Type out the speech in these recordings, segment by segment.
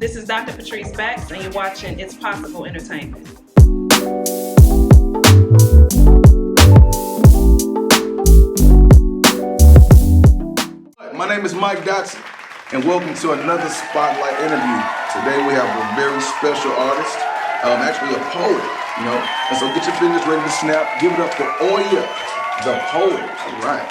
This is Dr. Patrice Bax, and you're watching It's Possible Entertainment. My name is Mike Dotson, and welcome to another Spotlight interview. Today we have a very special artist, actually a poet, you know. And so get your fingers ready to snap. Give it up for Oya The Poet. All right.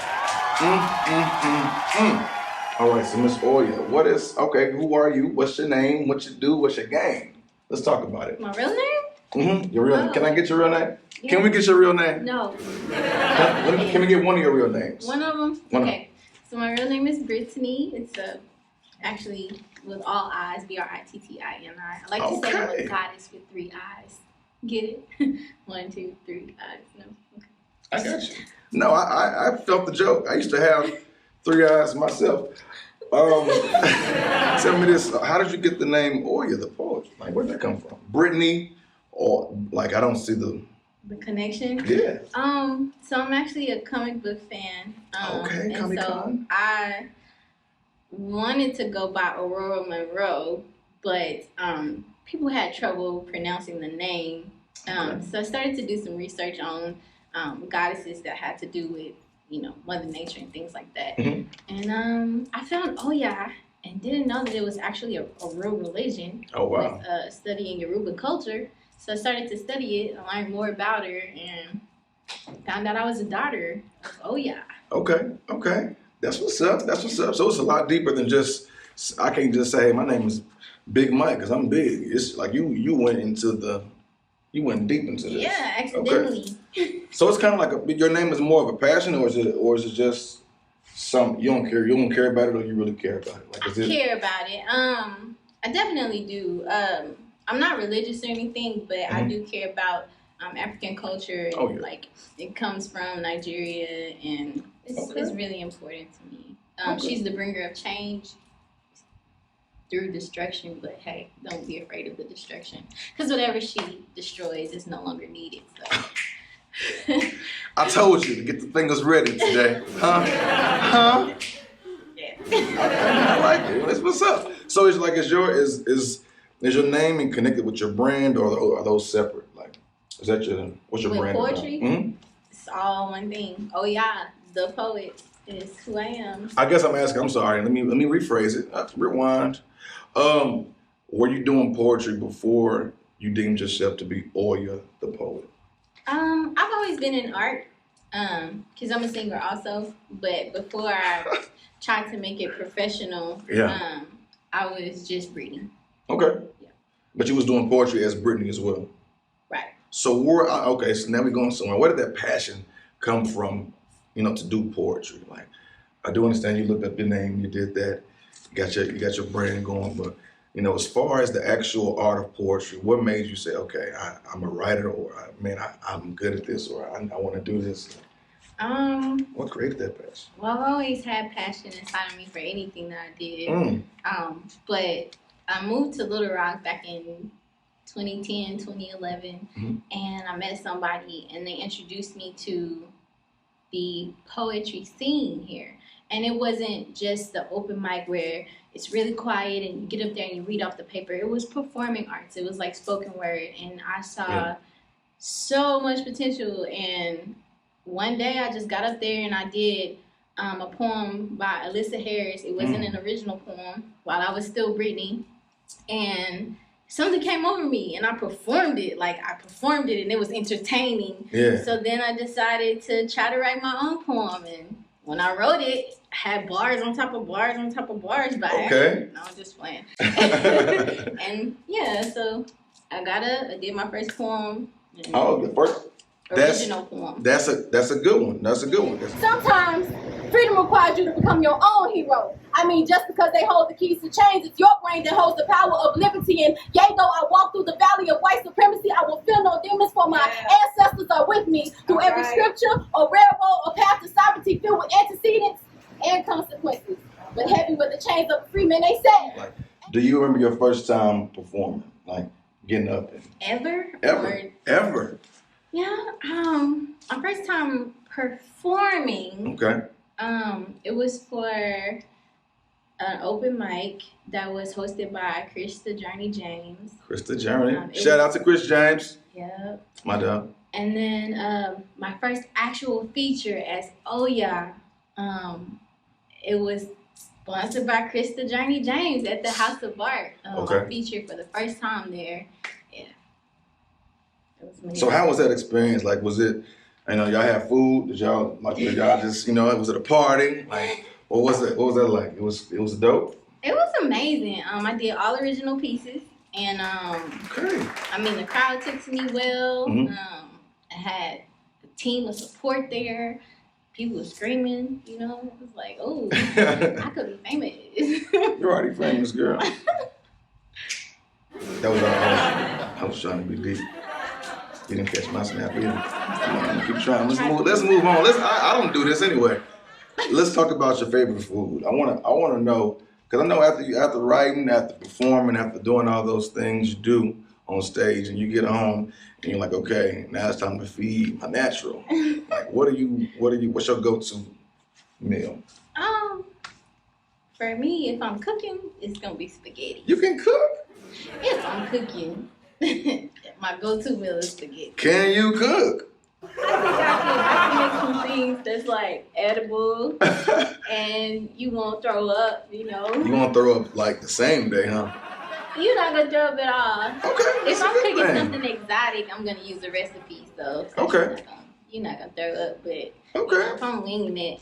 All right, so Miss Oya, who are you? What's your name? What you do? What's your game? Let's talk about it. My real name? Your real name. Can I get your real name? Yeah. Can we get your real name? No. Can we get one of your real names? One of them? Okay. So my real name is Brittany. It's actually with all I's, Brittini. I like to say I'm a goddess with 3 eyes. Get it? 1, 2, 3 eyes. No. Okay. I got you. No, I felt the joke. I used to have 3 eyes myself. Tell me this: how did you get the name Oya the Poet? Like, where'd that come from? Brittany, or like I don't see the connection. Yeah. So I'm actually a comic book fan. Okay, and so I wanted to go by Aurora Monroe, but people had trouble pronouncing the name. So I started to do some research on goddesses that had to do with, you know, Mother Nature and things like that. Mm-hmm. And I found Oya and didn't know that it was actually a real religion. Oh, wow. With studying Yoruba culture. So I started to study it and learn more about her and found out I was a daughter of Oya. Okay. That's what's up. So it's a lot deeper than just, I can't just say, hey, my name is Big Mike because I'm big. It's like you went deep into this. Yeah, accidentally. Okay. So it's kind of like your name is more of a passion, or is it just some you don't care about it, or you really care about it? Like, I care about it. I definitely do. I'm not religious or anything, but I do care about African culture. And, like, it comes from Nigeria, and it's really important to me. She's the bringer of change through destruction, but hey, don't be afraid of the destruction, because whatever she destroys is no longer needed. So. I told you to get the fingers ready today. Huh? Yeah. I like it. That's what's up. So it's like, is your name connected with your brand, or are those separate? Like, what's your with brand? Poetry? Mm-hmm. It's all one thing. Oya the Poet is who I am. I guess I'm sorry. Let me rephrase it. Rewind. Were you doing poetry before you deemed yourself to be Oya the Poet? I've always been in art, because I'm a singer also, but before I tried to make it professional, I was just Brittany. Okay. Yeah. But you was doing poetry as Brittany as well. Right. So so now we're going somewhere. Where did that passion come from, to do poetry? Like, I do understand you looked up your name, you did that, you got your brand going, but as far as the actual art of poetry, what made you say, okay, I'm a writer, or I'm good at this, or I want to do this? What created that passion? Well, I've always had passion inside of me for anything that I did. But I moved to Little Rock back in 2010, 2011, and I met somebody, and they introduced me to the poetry scene here. And it wasn't just the open mic where it's really quiet and you get up there and you read off the paper. It was performing arts. It was like spoken word. And I saw so much potential. And one day I just got up there and I did a poem by Alyssa Harris. It wasn't an original poem while I was still Brittany. And something came over me and I performed it. And it was entertaining. Yeah. So then I decided to try to write my own poem. And when I wrote it, I had bars on top of bars on top of bars by accident. No, I'm just playing. And so I did my first poem. The first original poem. That's a good one. Sometimes freedom requires you to become your own hero. Just because they hold the keys to change, it's your brain that holds the power of liberty. And yea, though I walk through the valley of white supremacy, I will feel no demons, for my ancestors are with me. Through every scripture or railroad or path to sovereignty filled with antecedents and consequences, but heavy with the chains of free men, they say. Like, do you remember your first time performing? Like, getting up and Ever? Yeah, my first time performing. Okay. It was for an open mic that was hosted by Chris the Journey James. Chris the Journey. Shout out to Chris James. Yep. My dog. And then my first actual feature as Oya, it was sponsored by Chris the Journey James at the House of Art. Okay. I featured for the first time there. Yeah. It was amazing. So how was that experience? Like, was it, y'all have food? Did y'all just, was it a party? Like, what was that like? It was dope? It was amazing. I did all original pieces. And, okay. I mean, the crowd took to me well. Mm-hmm. I had a team of support there. People were screaming, It was like, oh, I could be famous. You're already famous, girl. That was I was trying to be deep. You didn't catch my snap either. Come on, keep trying. Let's move on. I don't do this anyway. Let's talk about your favorite food. I wanna know, because I know after writing, after performing, after doing all those things you do on stage, and you get home and you're like, okay, now it's time to feed my natural. Like, what's your go-to meal? For me, if I'm cooking, it's gonna be spaghetti. You can cook? If I'm cooking, my go-to meal is spaghetti. Can you cook? I think I can make some things that's like edible and you won't throw up, You won't throw up like the same day, huh? You're not gonna throw up at all. Okay. If I'm cooking something exotic, I'm gonna use the recipe, so okay. You're not gonna throw up, but okay. If I'm winging it,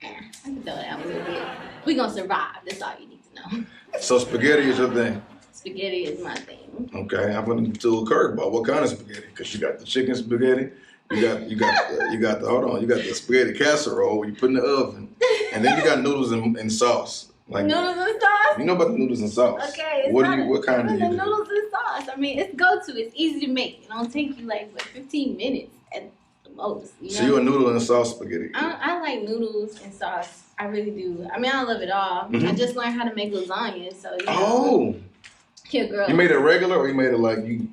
I can throw it out a little bit. We're gonna survive. That's all you need to know. So spaghetti is your thing? Spaghetti is my thing. Okay, I'm gonna do a curveball. What kind of spaghetti? Because you got the chicken spaghetti, you got the spaghetti casserole where you put in the oven, and then you got noodles and sauce. Like noodles and sauce. You know about the noodles and sauce? Okay. What kind do you do? Noodles and sauce. I mean, it's go-to. It's easy to make. It don't take you like 15 minutes at the most. So you're a noodle and sauce spaghetti. I like noodles and sauce. I really do. I mean, I love it all. Mm-hmm. I just learned how to make lasagna, so Oh. Yeah, girl. You made it regular, or you made it like you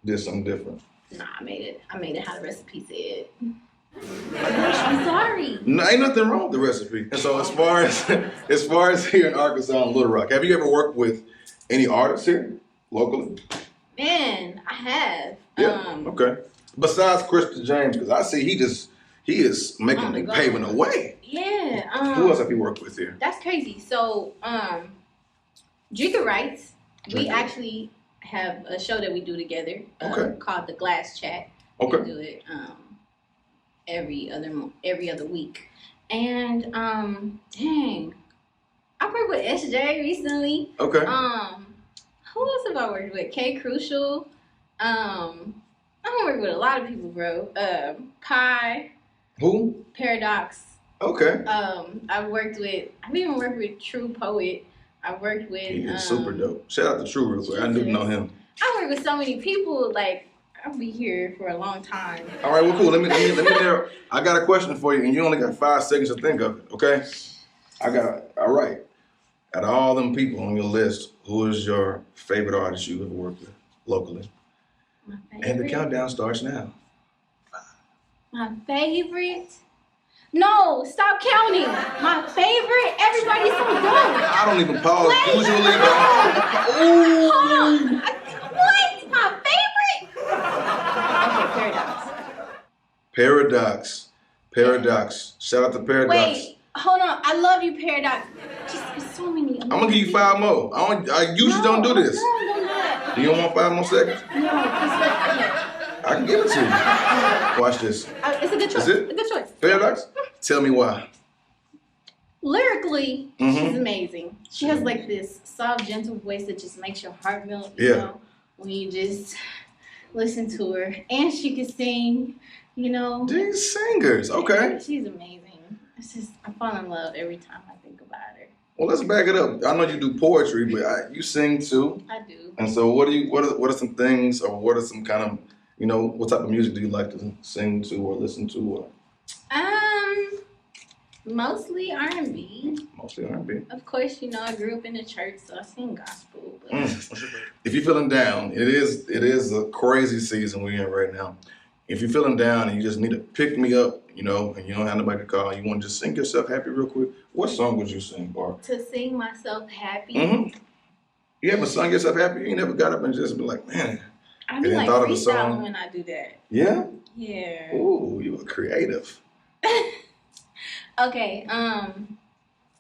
did something different? Nah, I made it how the recipe said. I'm sorry. No, ain't nothing wrong with the recipe. And so as far as here in Arkansas and Little Rock, have you ever worked with any artists here locally? Man, I have. Yeah. Okay. Besides Krista James, because I see he is paving the way. Yeah. Who else have you worked with here? That's crazy. So, Drinker Rights. We actually have a show that we do together called The Glass Chat. Okay. We do it every other week. And dang, I worked with SJ recently. Okay. Who else have I worked with? K Crucial. I worked with a lot of people, bro. Kai. Who? Paradox. Okay. I've even worked with True Poet. I worked with. He is super dope. Shout out to True real quick. I do know him. I work with so many people. Like, I'll be here for a long time. All right. Well, cool. Let me narrow. I got a question for you, and you only got 5 seconds to think of it. Okay. All right. Out of all them people on your list, who is your favorite artist you ever worked with locally? My favorite. And the countdown starts now. My favorite. No, stop counting. My favorite. Everybody's so dumb. I don't even pause. Wait, Usually, hold on. What? My favorite? Okay, Paradox. Shout out to Paradox. Wait, hold on. I love you, Paradox. Just there's so many. I'm gonna give you 5 more. I usually don't do this. No, don't do that. You don't want 5 more seconds? No, because I can give it to you. Watch this. it's a good choice. Is it? A good choice. Paradox? Tell me why. Lyrically, Mhm. she's amazing. She has like this soft, gentle voice that just makes your heart melt. Yeah. You know, when you just listen to her, and she can sing. These singers, okay. She's amazing. It's just I fall in love every time I think about her. Well, let's back it up. I know you do poetry, but you sing too. I do. And so, what are some things, or what are some kind of, what type of music do you like to sing to or listen to? Or? Mostly R&B. Mostly R&B. Of course, I grew up in the church, so I sing gospel. But If you're feeling down, it is a crazy season we're in right now. If you're feeling down and you just need to pick me up, you know, and you don't have nobody to call, you want to just sing yourself happy real quick, what song would you sing, Bar? To sing myself happy. Mm-hmm. You ever sung yourself happy? You never got up and just been like, man. I be like freestyling when I do that. Yeah? Yeah. Ooh, you were creative. Okay,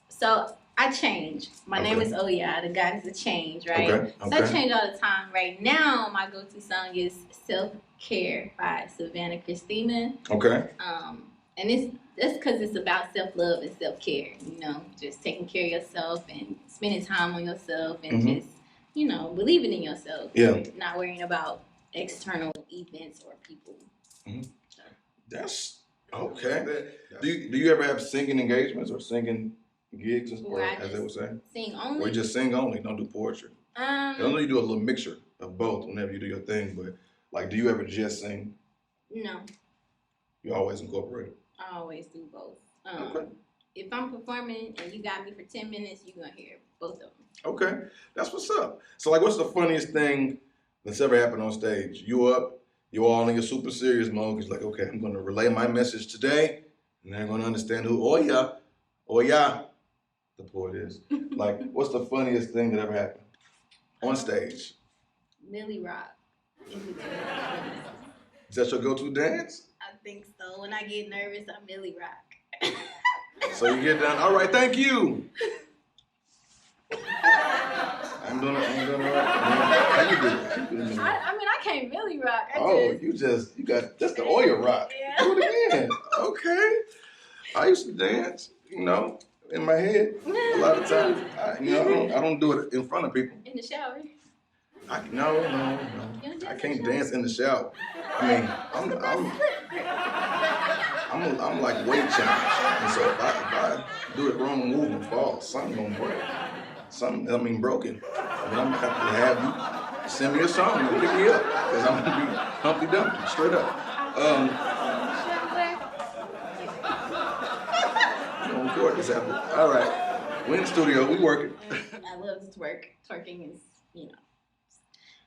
so I change. My name is Oya, the goddess of change, right? Okay. So I change all the time. Right now, my go-to song is Self-Care by Savannah Christina. Okay. And that's because it's about self-love and self-care, you know, just taking care of yourself and spending time on yourself and just, you know, believing in yourself. Yeah. Not worrying about external events or people. Mm-hmm. So. That's okay. Do you ever have singing engagements or singing gigs, or as they would say? Sing only? Or you just sing only, don't do poetry? I know you do a little mixture of both whenever you do your thing, but like, do you ever just sing? No. You always incorporate it? I always do both. Okay. If I'm performing and you got me for 10 minutes, you're going to hear both of them. Okay. That's what's up. So, like, what's the funniest thing that's ever happened on stage? You up, you all in your super serious mode, because like, okay, I'm going to relay my message today, and they're going to understand who Oya the Poet is. Like, what's the funniest thing that ever happened on stage? Millie Rock. Is that your go-to dance? I think so. When I get nervous, I Millie Rock. So you get done. All right, thank you. I'm doing it. How you do it? I mean, I can't Millie Rock. You got that's the Oya rock. Yeah. Do it again. Okay. I used to dance, you know, in my head a lot of times. I don't do it in front of people. In the shower. No. I can't dance in the shower. I mean, I'm like weight challenged, and so if I do it wrong, move and fall, something gonna break. Broken. And I'm gonna have to have you send me a song and pick me up, because I'm gonna be Humpty Dumpty, straight up. Don't record this after. All right, we in the studio, we working. I love to twerk. Twerking is, you know,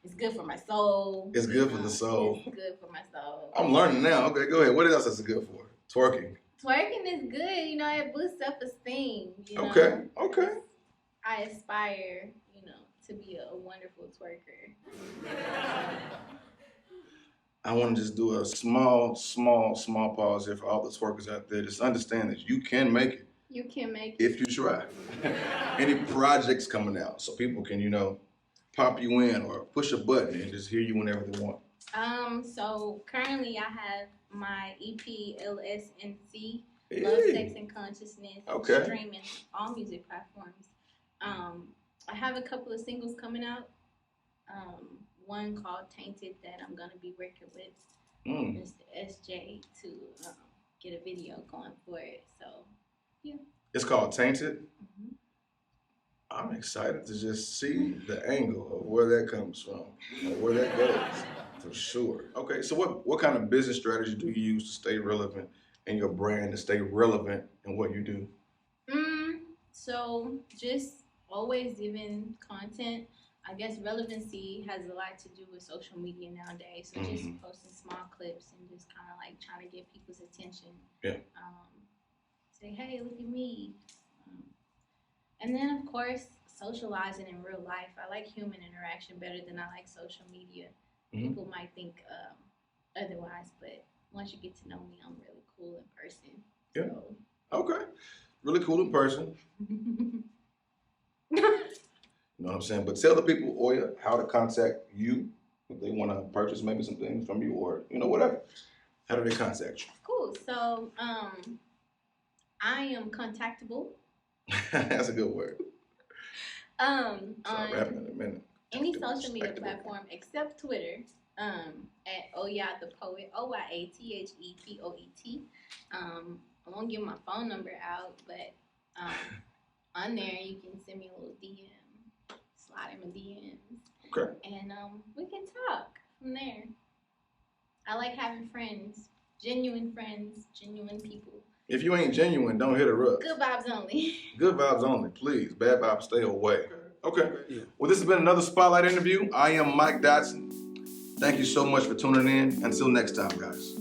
it's good for my soul. It's good for the soul. It's good for my soul. I'm learning now. Okay, go ahead. What else is it good for? Twerking. Twerking is good. You know, it boosts self-esteem. You know? Okay. I aspire, you know, to be a wonderful twerker. I want to just do a small pause here for all the twerkers out there. Just understand that you can make it. You can make it. If you try. Any projects coming out so people can, you know, pop you in or push a button and just hear you whenever they want. So currently I have my EP LSNC, Love, Sex, and Consciousness, streaming all music platforms. I have a couple of singles coming out. One called Tainted that I'm gonna be working with Mr. SJ to get a video going for it. So yeah. It's called Tainted. Mm-hmm. I'm excited to just see the angle of where that comes from, or where that goes, for sure. Okay, so what kind of business strategy do you use to stay relevant in your brand, to stay relevant in what you do? So just always giving content. I guess relevancy has a lot to do with social media nowadays. So just posting small clips and just kind of like trying to get people's attention. Yeah. Say, hey, look at me. And then, of course, socializing in real life. I like human interaction better than I like social media. People might think otherwise, but once you get to know me, I'm really cool in person. Yeah. So. Okay. Really cool in person. You know what I'm saying? But tell the people, Oya, how to contact you if they want to purchase maybe some things from you, or, you know, whatever. How do they contact you? Cool. So, I am contactable. That's a good word. On rapping in a minute. Any social media platform except Twitter, at Oya The Poet, OYATHEPOET. I won't give my phone number out, but on there you can send me a little DM, slide in my DMs. Okay. And we can talk from there. I like having friends, genuine people. If you ain't genuine, don't hit her up. Good vibes only. Good vibes only, please. Bad vibes, stay away. Okay. Well, this has been another Spotlight interview. I am Mike Dotson. Thank you so much for tuning in. Until next time, guys.